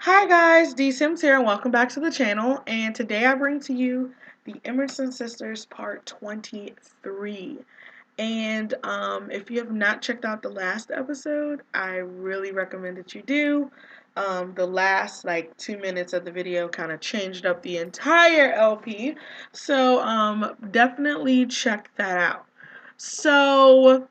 Hi guys, DeeSims here and welcome back to the channel, and today I bring to you the Emerson Sisters part 23. And if you have not checked out the last episode, I really recommend that you do. The last 2 minutes of the video kind of changed up the entire LP, so definitely check that out. So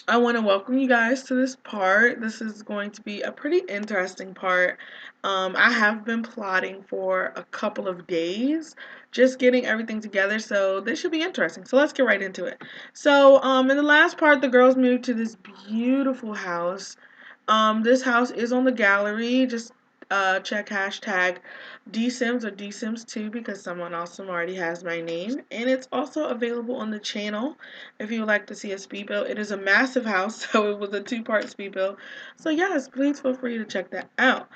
I want to welcome you guys to this part. This is going to be a pretty interesting part. I have been plotting for a couple of days, just getting everything together, so this should be interesting. So let's get right into it. So in the last part, the girls moved to this beautiful house. This house is on the gallery. Just check hashtag DeeSims or DeeSims2 because someone awesome already has my name. And it's also available on the channel if you would like to see a speed build. It is a massive house, so it was a two-part speed build. So yes, please feel free to check that out.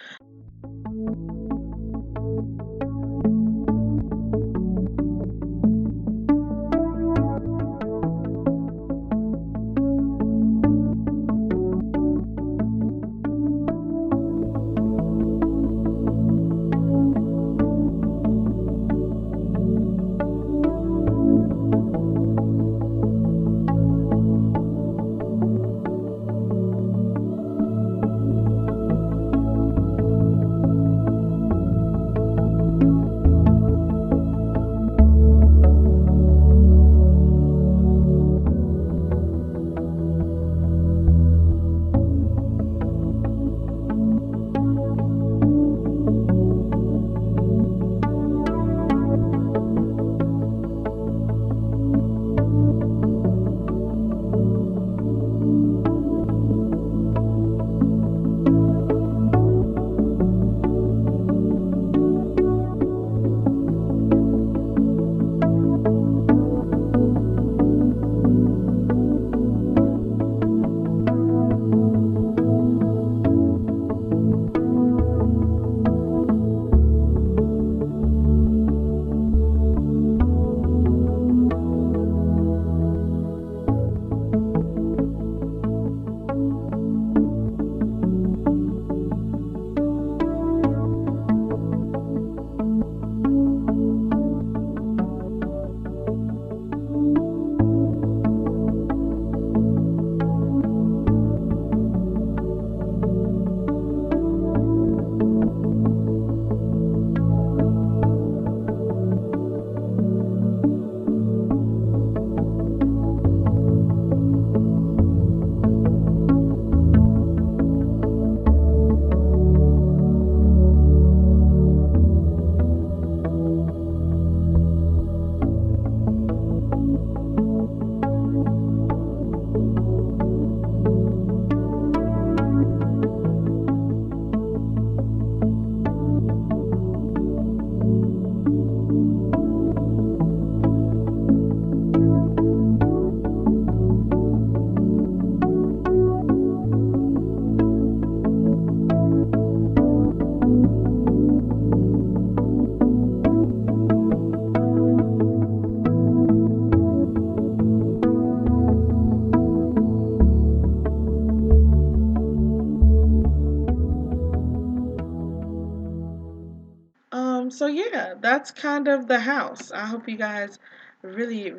So yeah, that's kind of the house. I hope you guys really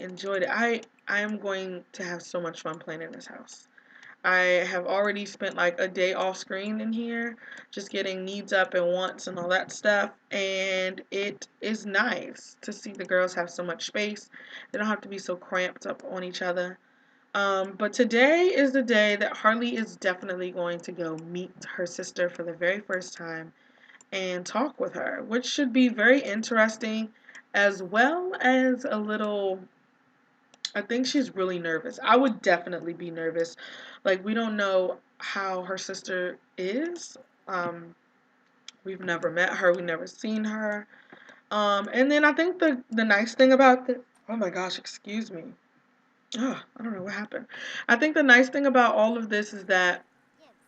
enjoyed it. I am going to have so much fun playing in this house. I have already spent like a day off screen in here, just getting needs up and wants and all that stuff, and it is nice to see the girls have so much space. They don't have to be so cramped up on each other. But today is the day that Harley is definitely going to go meet her sister for the very first time and talk with her, which should be very interesting, as well as a little. I think she's really nervous. I would definitely be nervous. Like, we don't know how her sister is. Um, we've never met her. We've never seen her. And then I think the nice thing about the oh my gosh, excuse me. Oh, I don't know what happened. I think the nice thing about all of this is that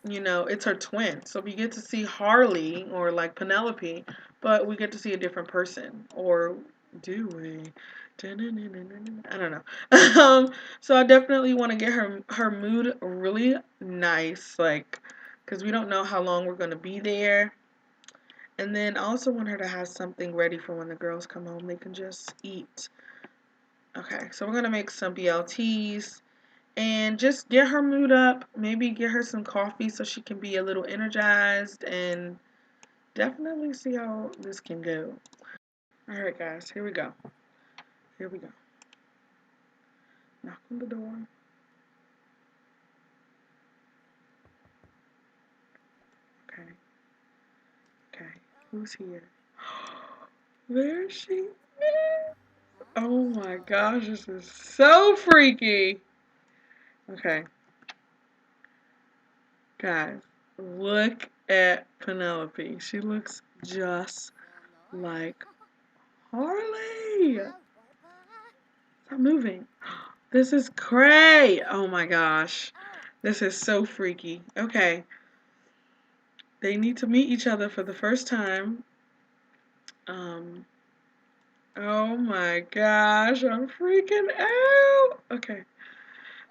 it's her twin. So we get to see Harley or like Penelope, but we get to see a different person. Or do we? I don't know. So I definitely want to get her mood really nice, like, because we don't know how long we're going to be there. And then I also want her to have something ready for when the girls come home. They can just eat. Okay, so we're going to make some BLTs and just get her mood up. Maybe get her some coffee so she can be a little energized and definitely see how this can go. Alright, guys, here we go. Here we go. Knock on the door. Okay. Okay. Who's here? There she is. Oh my gosh, this is so freaky. Okay. Guys, look at Penelope. She looks just like Harley. Stop moving. This is cray. Oh my gosh. This is so freaky. Okay. They need to meet each other for the first time. Oh my gosh. I'm freaking out. Okay.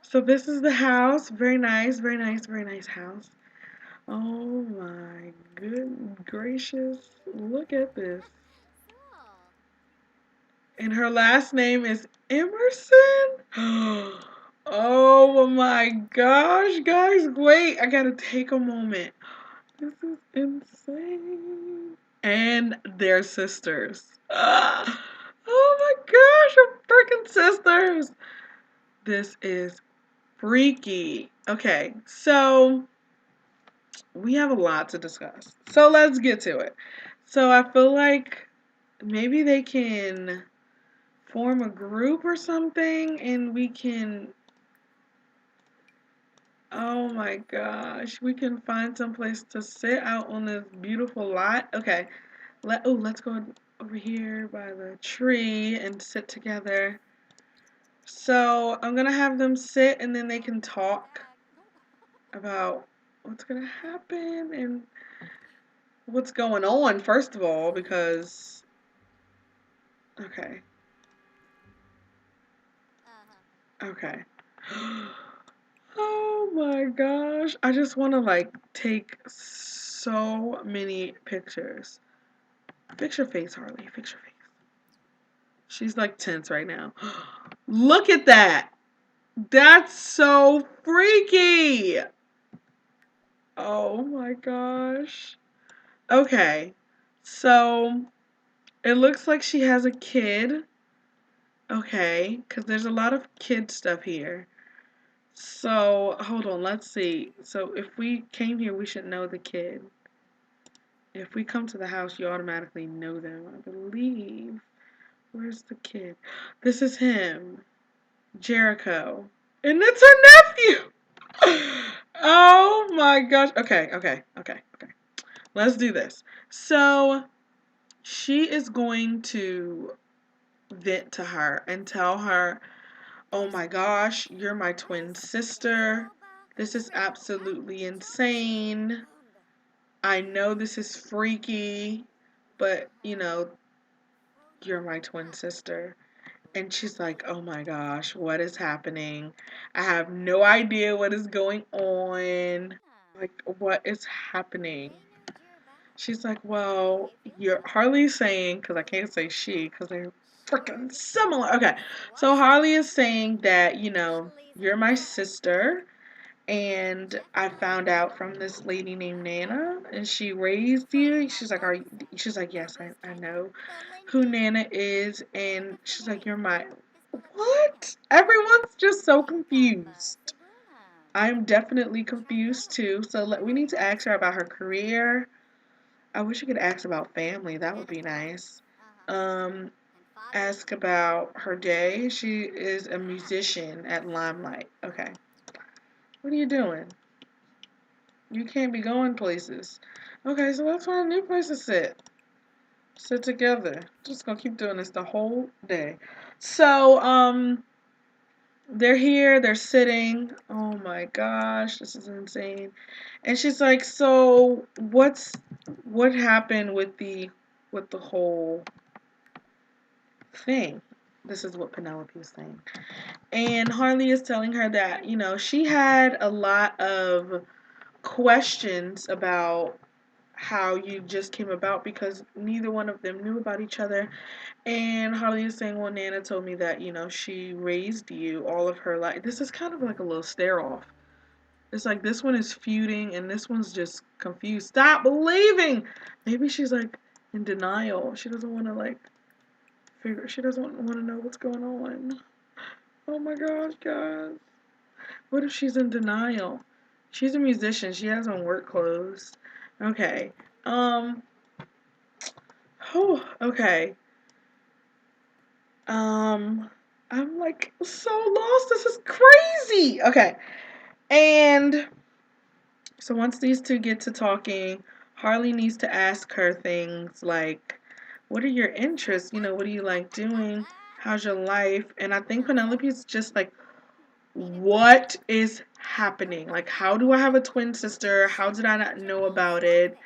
So this is the house. Very nice, very nice, very nice house. Oh my good gracious. Look at this. And her last name is Emerson? Oh my gosh, guys, wait, I gotta take a moment. This is insane. And they're sisters. Oh my gosh, we're freaking sisters. This is freaky. Okay, so we have a lot to discuss. So let's get to it. So I feel like maybe they can form a group or something and we can, oh my gosh, we can find some place to sit out on this beautiful lot. Okay, let's go over here by the tree and sit together. So I'm gonna have them sit and then they can talk about what's gonna happen and what's going on, first of all, because okay. Okay. Oh my gosh. I just want to like take so many pictures. Fix your face, Harley. Fix your face. She's like tense right now. Look at that. That's so freaky. Oh my gosh. Okay. So it looks like she has a kid. Okay. Because there's a lot of kid stuff here. So, hold on, let's see. So, if we came here, we should know the kid. If we come to the house, you automatically know them, I believe. Where's the kid? This is him, Jericho. And it's her nephew! Oh my gosh. Okay. Let's do this. So, she is going to vent to her and tell her, oh my gosh, you're my twin sister. This is absolutely insane. I know this is freaky, but you know, you're my twin sister. And she's like, oh my gosh, what is happening? I have no idea what is going on. Like, what is happening? She's like, well, you're Harley's saying, because I can't say she, because they're freaking similar. Okay, so Harley is saying that, you know, you're my sister, and I found out from this lady named Nana, and she raised you. She's like, she's like, yes, I know who Nana is, and she's like, you're my, what? Everyone's just so confused. I'm definitely confused too, so we need to ask her about her career. I wish you could ask about family. That would be nice. Um, Ask about her day. She is a musician at Limelight. Okay. What are you doing? You can't be going places. Okay, so let's find a new place to sit. Sit together. Just gonna keep doing this the whole day. So, they're here, they're sitting. Oh my gosh, this is insane. And she's like, so what happened with the whole thing? This is what Penelope is saying. And Harley is telling her that, you know, she had a lot of questions about how you just came about because neither one of them knew about each other. And Harley is saying, well, Nana told me that, she raised you all of her life. This is kind of like a little stare off. It's like this one is feuding and this one's just confused. Stop believing! Maybe she's like in denial. She doesn't want to she doesn't want to know what's going on. Oh my gosh, guys. What if she's in denial? She's a musician. She has on work clothes. Okay. Um, okay. Um, I'm like so lost. This is crazy. Okay. And so once these two get to talking, Harley needs to ask her things like, what are your interests? What do you like doing? How's your life? And I think Penelope's just like, what is happening? Like, how do I have a twin sister? How did I not know about it?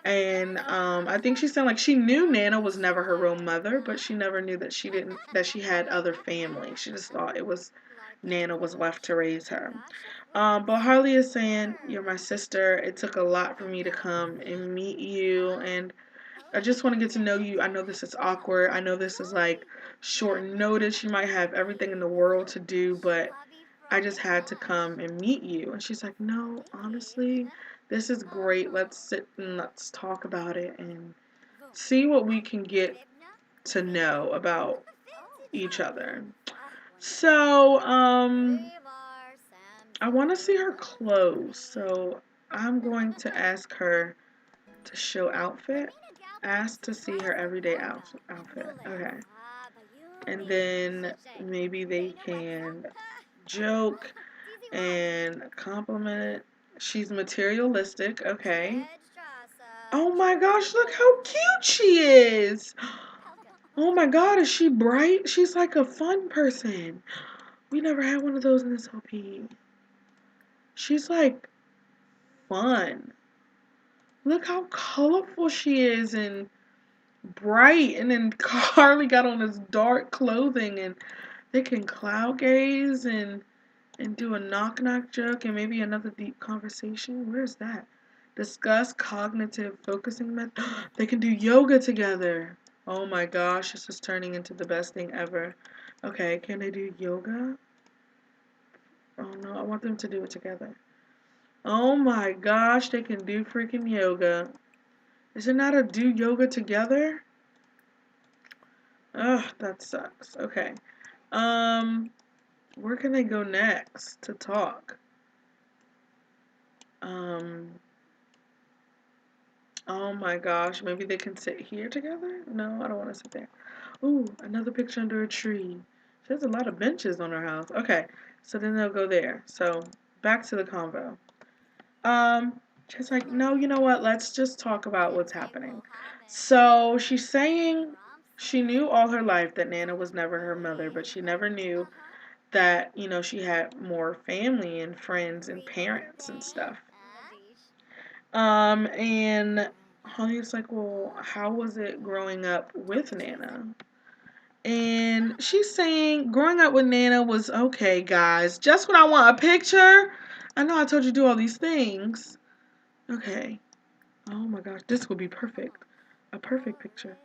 And I think she's saying like she knew Nana was never her real mother, but she never knew that she had other family. She just thought it was Nana was left to raise her. But Harley is saying, you're my sister. It took a lot for me to come and meet you, and I just want to get to know you. I know this is awkward. I know this is like short notice. You might have everything in the world to do, but I just had to come and meet you. And she's like, no, honestly, this is great. Let's sit and let's talk about it and see what we can get to know about each other. So, I want to see her clothes. So, I'm going to ask her to show outfit. Ask to see her everyday outfit. Okay. And then maybe they can joke and compliment it. She's materialistic. Okay. Oh my gosh, look how cute she is. Oh my god, is she bright? She's like a fun person. We never had one of those in this LP. She's like fun. Look how colorful she is and bright. And then Carly got on this dark clothing and they can cloud gaze and do a knock knock joke and maybe another deep conversation. Where's that? Discuss cognitive focusing method. They can do yoga together. Oh my gosh, this is turning into the best thing ever. Okay, can they do yoga? Oh no, I want them to do it together. Oh my gosh, they can do freaking yoga. Is it not a do yoga together? Ugh, that sucks. Okay. Um, where can they go next to talk? Um, oh my gosh, maybe they can sit here together? No, I don't want to sit there. Ooh, another picture under a tree. She has a lot of benches on her house. Okay, so then they'll go there. So, back to the convo. She's like, no, you know what? Let's just talk about what's happening. So, she's saying she knew all her life that Nana was never her mother, but she never knew that, she had more family and friends and parents and stuff. And Holly's like, well, how was it growing up with Nana? And she's saying growing up with Nana was okay, guys. Just when I want a picture, I know I told you to do all these things. Okay. Oh my gosh, this would be perfect. A perfect picture.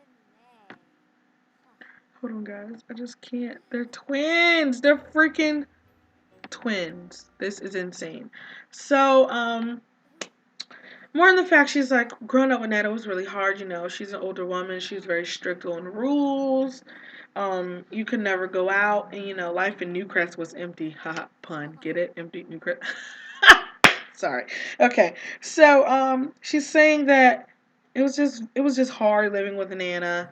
Hold on, guys. I just can't. They're twins. They're freaking twins. This is insane. So, more in the fact she's like, growing up with Nana was really hard, She's an older woman. She's very strict on rules. You could never go out, and life in Newcrest was empty. Haha, pun. Get it? Empty Newcrest. Sorry. Okay. So, she's saying that it was just hard living with Nana.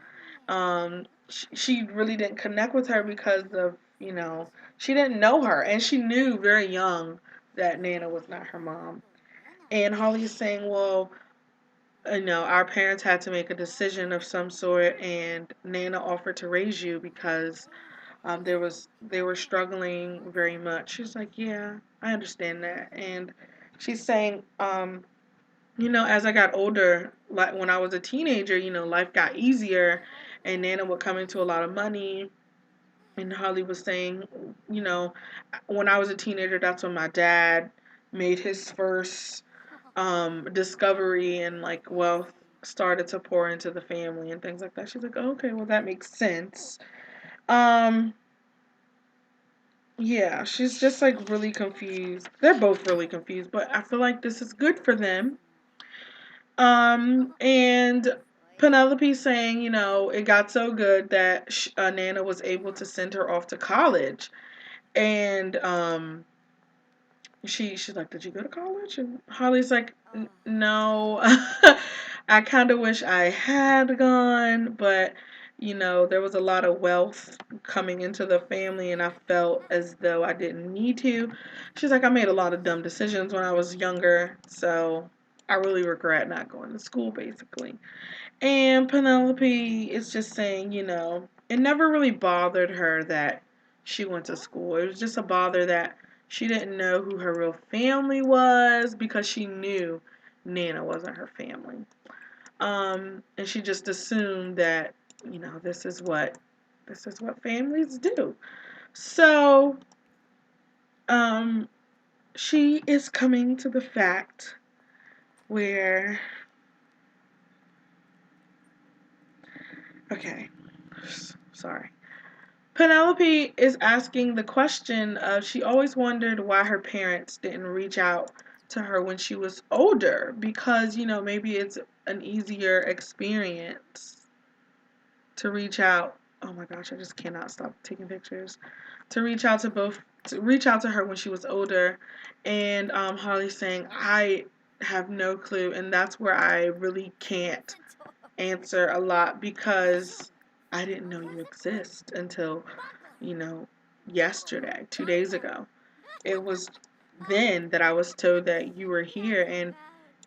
She really didn't connect with her because of, she didn't know her, and she knew very young that Nana was not her mom. And Holly is saying, well, our parents had to make a decision of some sort, and Nana offered to raise you because they were struggling very much. She's like, yeah, I understand that. And she's saying, as I got older, like when I was a teenager, life got easier, and Nana would come into a lot of money. And Holly was saying, when I was a teenager, that's when my dad made his first discovery and like wealth started to pour into the family and things like that. She's like, oh, okay, well that makes sense. Um, yeah, she's just like really confused. They're both really confused, but I feel like this is good for them. And Penelope saying, it got so good that Nana was able to send her off to college. And she's like, did you go to college? And Harley's like, no. I kind of wish I had gone, but there was a lot of wealth coming into the family, and I felt as though I didn't need to. She's like, I made a lot of dumb decisions when I was younger, so I really regret not going to school, basically. And Penelope is just saying, it never really bothered her that she went to school. It was just a bother that she didn't know who her real family was because she knew Nana wasn't her family. And she just assumed that, this is what families do. So, um, she is coming to the fact where, okay, sorry. Penelope is asking the question of she always wondered why her parents didn't reach out to her when she was older because, maybe it's an easier experience to reach out. Oh my gosh, I just cannot stop taking pictures. To reach out to her when she was older. And Harley's saying, I have no clue. And that's where I really can't answer a lot because I didn't know you exist until you know, yesterday, 2 days ago. It was then that I was told that you were here. And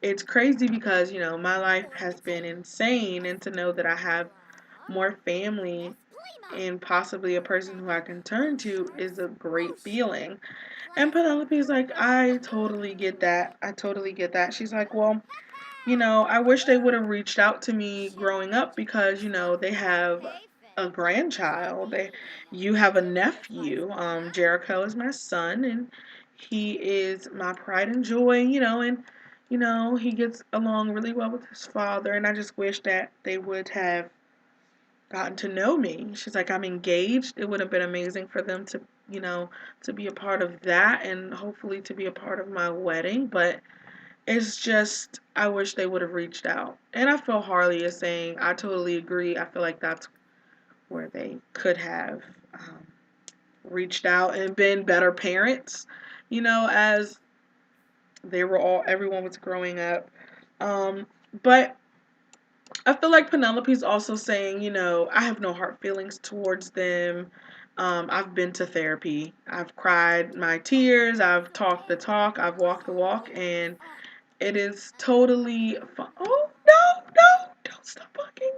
it's crazy because, my life has been insane. And to know that I have more family and possibly a person who I can turn to is a great feeling. And Penelope's like, I totally get that. I totally get that. She's like, well, I wish they would have reached out to me growing up because, they have a grandchild. You have a nephew. Jericho is my son, and he is my pride and joy, and, he gets along really well with his father, and I just wish that they would have gotten to know me. She's like, I'm engaged. It would have been amazing for them to, to be a part of that and hopefully to be a part of my wedding, but it's just, I wish they would have reached out. And I feel Harley is saying, I totally agree. I feel like that's where they could have reached out and been better parents, as everyone was growing up. But I feel like Penelope's also saying, I have no hard feelings towards them. I've been to therapy. I've cried my tears. I've talked the talk. I've walked the walk. And it is totally fun. Oh, no, no, don't stop walking.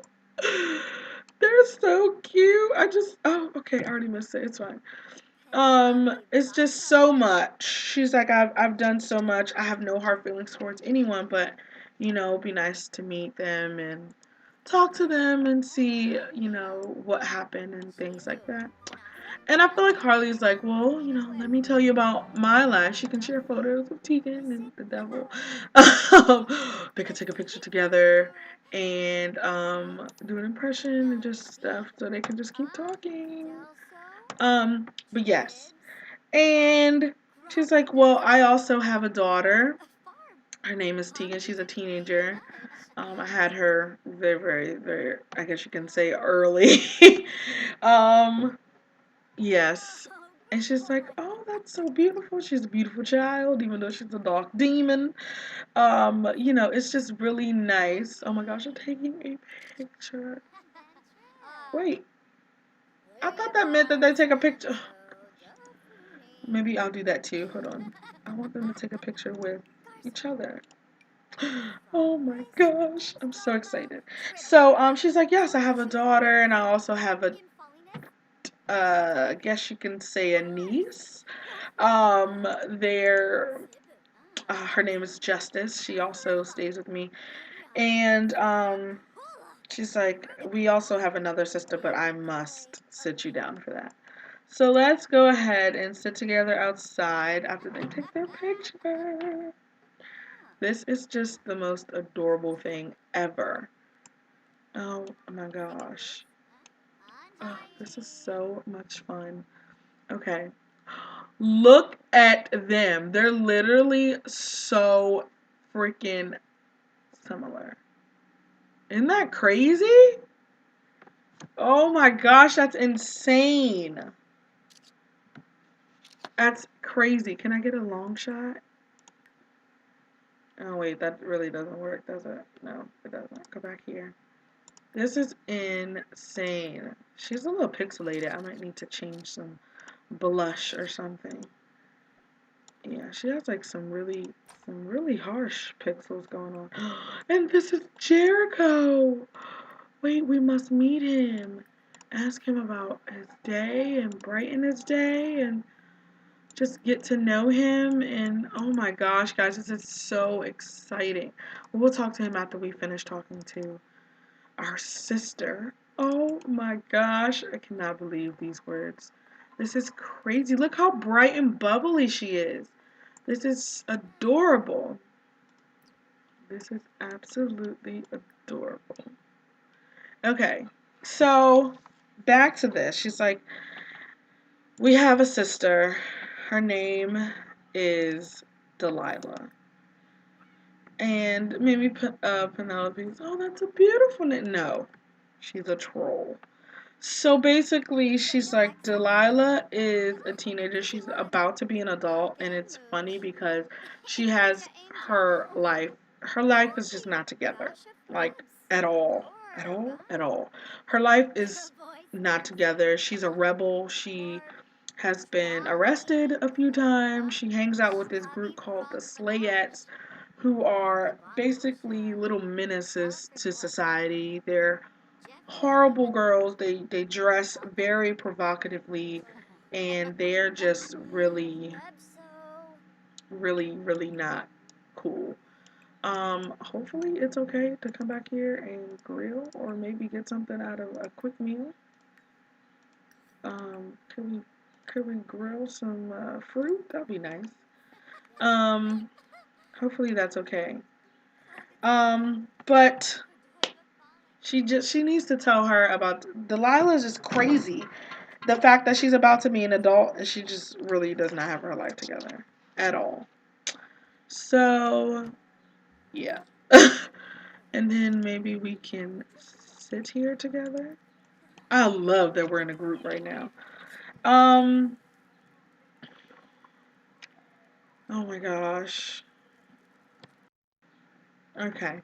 They're so cute. Oh, okay, I already missed it. It's fine. It's just so much. She's like, I've done so much. I have no hard feelings towards anyone, but, it'd be nice to meet them and talk to them and see, what happened and things like that. And I feel like Harley's like, well, let me tell you about my life. She can share photos of Teagan and the devil. They could take a picture together and do an impression and just stuff so they can just keep talking. But yes. And she's like, well, I also have a daughter. Her name is Teagan. She's a teenager. I had her very, very, very, I guess you can say early. um, Yes. And she's like, oh, that's so beautiful. She's a beautiful child, even though she's a dark demon. It's just really nice. Oh my gosh, I'm taking a picture. Wait, I thought that meant that they take a picture. Maybe I'll do that too. Hold on. I want them to take a picture with each other. Oh my gosh, I'm so excited. So, she's like, yes, I have a daughter, and I also have I guess you can say a niece. There, her name is Justice. She also stays with me, and she's like, we also have another sister, but I must sit you down for that. So let's go ahead and sit together outside after they take their picture. This is just the most adorable thing ever. Oh my gosh. Oh, this is so much fun. Okay. Look at them. They're literally so freaking similar. Isn't that crazy? Oh my gosh, that's insane. That's crazy. Can I get a long shot? Oh wait, that really doesn't work, does it? No, it doesn't. Go back here. This is insane. She's a little pixelated. I might need to change some blush or something. Yeah, she has like some really harsh pixels going on. And this is Jericho. Wait, we must meet him. Ask him about his day and brighten his day and just get to know him. And oh my gosh, guys, this is so exciting. We'll talk to him after we finish talking to our sister. Oh my gosh, I cannot believe these words. This is crazy. Look how bright and bubbly she is. This is adorable. This is absolutely adorable. Okay, so back to this. She's like, we have a sister. Her name is Delilah. And maybe Penelope's, oh, that's a beautiful name. No, she's a troll. So basically, she's like, Delilah is a teenager. She's about to be an adult, and it's funny because she has her life. Her life is just not together, like at all, at all, at all. Her life is not together. She's a rebel. She has been arrested a few times. She hangs out with this group called the Slayettes, who are basically little menaces to society. They're horrible girls. They dress very provocatively, and they're just really not cool. Hopefully it's okay to come back here and grill or maybe get something out of a quick meal. Could we grill some fruit? That'd be nice. Um, Hopefully that's okay. But she needs to tell her about Delilah is just crazy. The fact that she's about to be an adult and she just really does not have her life together at all. So, yeah. And then maybe we can sit here together. I love that we're in a group right now. Um, oh my gosh. Okay.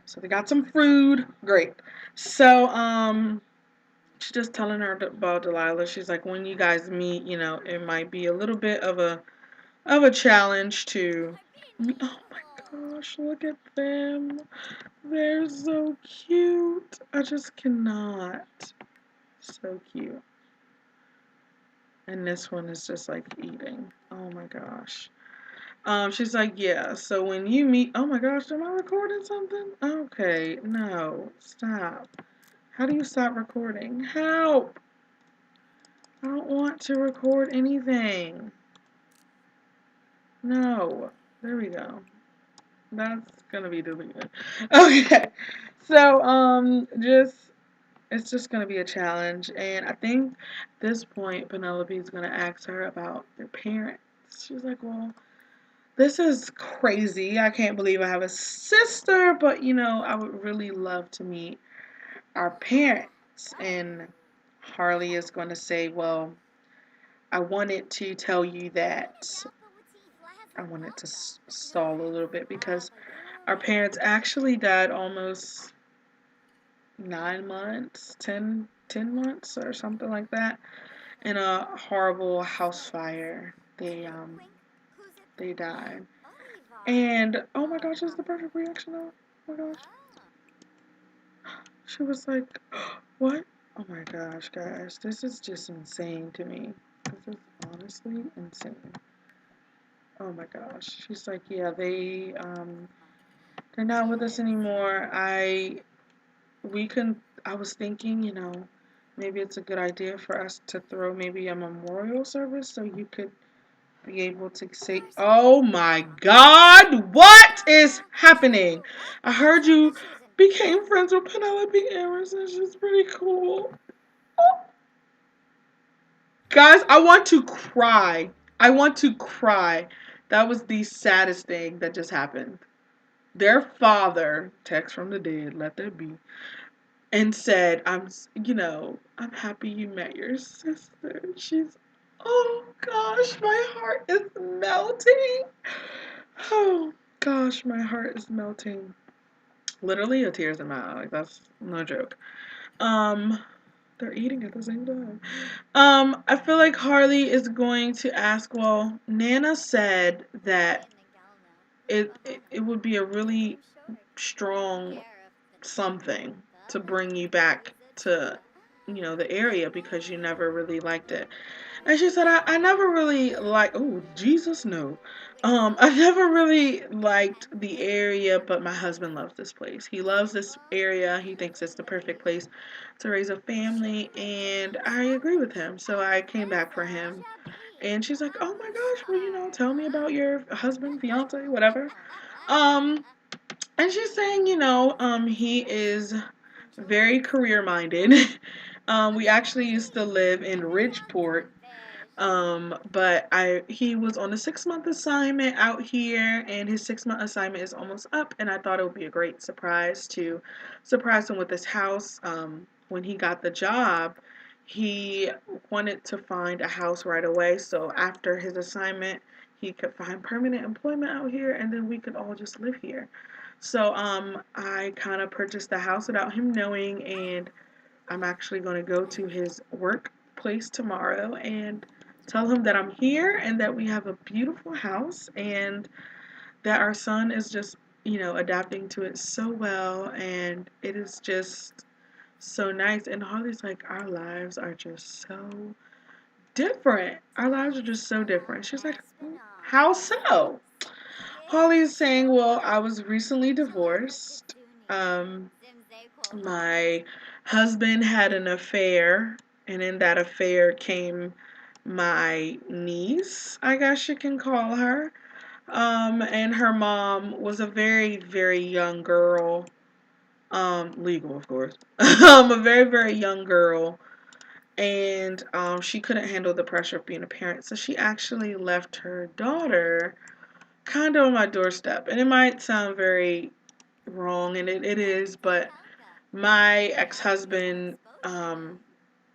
So they got some food. Great. So, she's just telling her about Delilah. She's like, when you guys meet, it might be a little bit of a challenge to. Oh my gosh, look at them. They're so cute. I just cannot. So cute. And this one is just like eating. Oh my gosh. She's like, yeah, so when you meet, oh my gosh, am I recording something? Okay, no, stop. How do you stop recording? Help! I don't want to record anything. No. There we go. That's gonna be deleted. Okay. So, it's just gonna be a challenge, and I think at this point Penelope is gonna ask her about their parents. She's like, well, this is crazy. I can't believe I have a sister, but I would really love to meet our parents. And Harley is going to say, well, I wanted to tell you that I wanted to stall a little bit because our parents actually died almost 9 months, 10 months or something like that in a horrible house fire. They died. And oh my gosh, that's the perfect reaction though. Oh my gosh. She was like, what? Oh my gosh, guys. This is just insane to me. This is honestly insane. Oh my gosh. She's like, yeah, they're not with us anymore. I was thinking, maybe it's a good idea for us to throw maybe a memorial service so you could be able to say, oh my God, what is happening? I heard you became friends with Penelope Emerson. She's pretty cool. Guys, I want to cry. I want to cry. That was the saddest thing that just happened. Their father, text from the dead, let that be, and said, I'm happy you met your sister. She's, oh gosh, my heart is melting. Oh gosh, my heart is melting. Literally a tears in my eye. Like, that's no joke. Um, they're eating at the same time. I feel like Harley is going to ask, well, Nana said that it would be a really strong something to bring you back to, the area because you never really liked it. And she said, I never really liked, oh, Jesus, no. I never really liked the area, but my husband loves this place. He loves this area. He thinks it's the perfect place to raise a family, and I agree with him. So I came back for him. And she's like, oh my gosh, well, tell me about your husband, fiance, whatever. Um, and she's saying, he is very career minded. We actually used to live in Ridgeport, but he was on a 6-month assignment out here, and his 6-month assignment is almost up, and I thought it would be a great surprise to surprise him with this house. When he got the job, he wanted to find a house right away, so after his assignment, he could find permanent employment out here, and then we could all just live here. So, I kind of purchased the house without him knowing, and I'm actually going to go to his workplace tomorrow and tell him that I'm here and that we have a beautiful house and that our son is just, adapting to it so well, and it is just so nice. And Harley's like, our lives are just so different. Our lives are just so different. She's like, how so? Holly's saying, well, I was recently divorced. Um, my husband had an affair, and in that affair came my niece, I guess you can call her. And her mom was a very, very young girl. Legal, of course. A very, very young girl. And she couldn't handle the pressure of being a parent, so she actually left her daughter kind of on my doorstep. And it might sound very wrong, and it is, but my ex-husband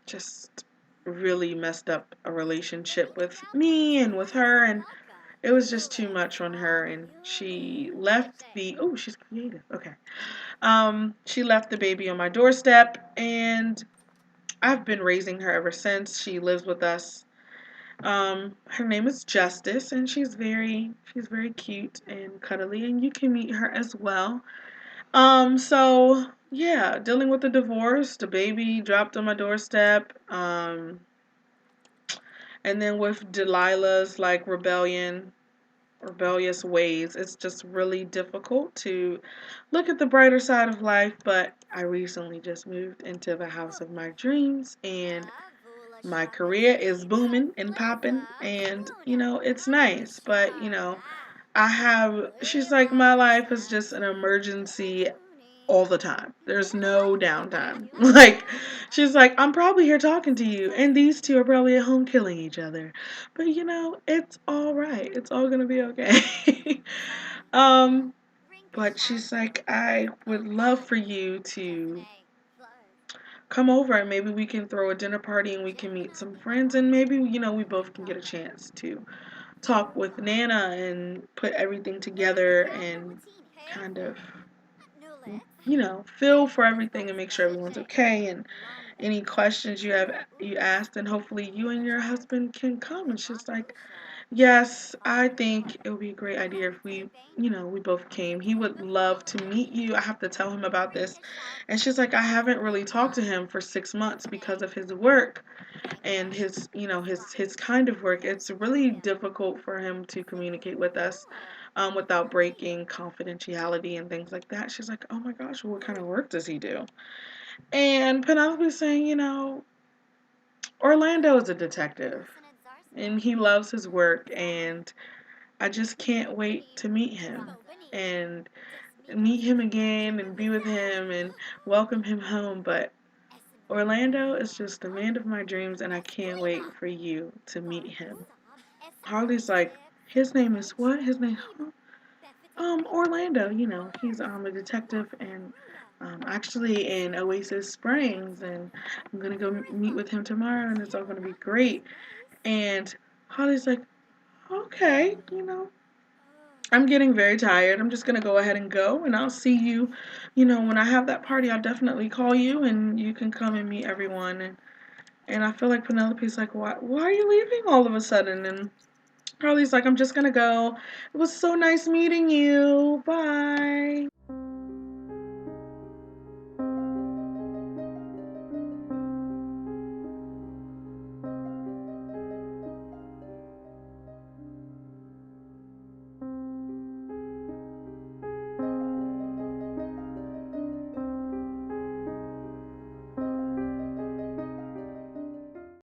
just really messed up a relationship with me and with her, and it was just too much on her, and she left she's creative. Okay. She left the baby on my doorstep, and I've been raising her ever since. She lives with us. Her name is Justice, and she's very cute and cuddly, and you can meet her as well. So yeah, dealing with the divorce, the baby dropped on my doorstep, and then with Delilah's like rebellious ways, it's just really difficult to look at the brighter side of life. But I recently just moved into the house of my dreams, and my career is booming and popping, and it's nice, but she's like, my life is just an emergency all the time. There's no downtime. Like, she's like, I'm probably here talking to you, and these two are probably at home killing each other. But it's all right. It's all gonna be okay. um, but she's like, I would love for you to come over and maybe we can throw a dinner party and we can meet some friends and maybe we both can get a chance to talk with Nana and put everything together and kind of feel for everything and make sure everyone's okay and any questions you asked, and hopefully you and your husband can come. And she's like, yes, I think it would be a great idea if we both came. He would love to meet you. I have to tell him about this. And she's like, I haven't really talked to him for 6 months because of his work and his kind of work. It's really difficult for him to communicate with us without breaking confidentiality and things like that. She's like, oh my gosh, well, what kind of work does he do? And Penelope's saying, Orlando is a detective. and he loves his work, and I just can't wait to meet him and meet him again and be with him and welcome him home. But Orlando is just the man of my dreams, and I can't wait for you to meet him. Harley's like, his name is what? His name, huh? Orlando. He's a detective and actually in Oasis Springs, and I'm gonna go meet with him tomorrow, and it's all gonna be great. And Harley's like, okay, I'm getting very tired. I'm just gonna go ahead and go, and I'll see you. When I have that party, I'll definitely call you, and you can come and meet everyone. And I feel like Penelope's like, why are you leaving all of a sudden? And Harley's like, I'm just gonna go. It was so nice meeting you. Bye.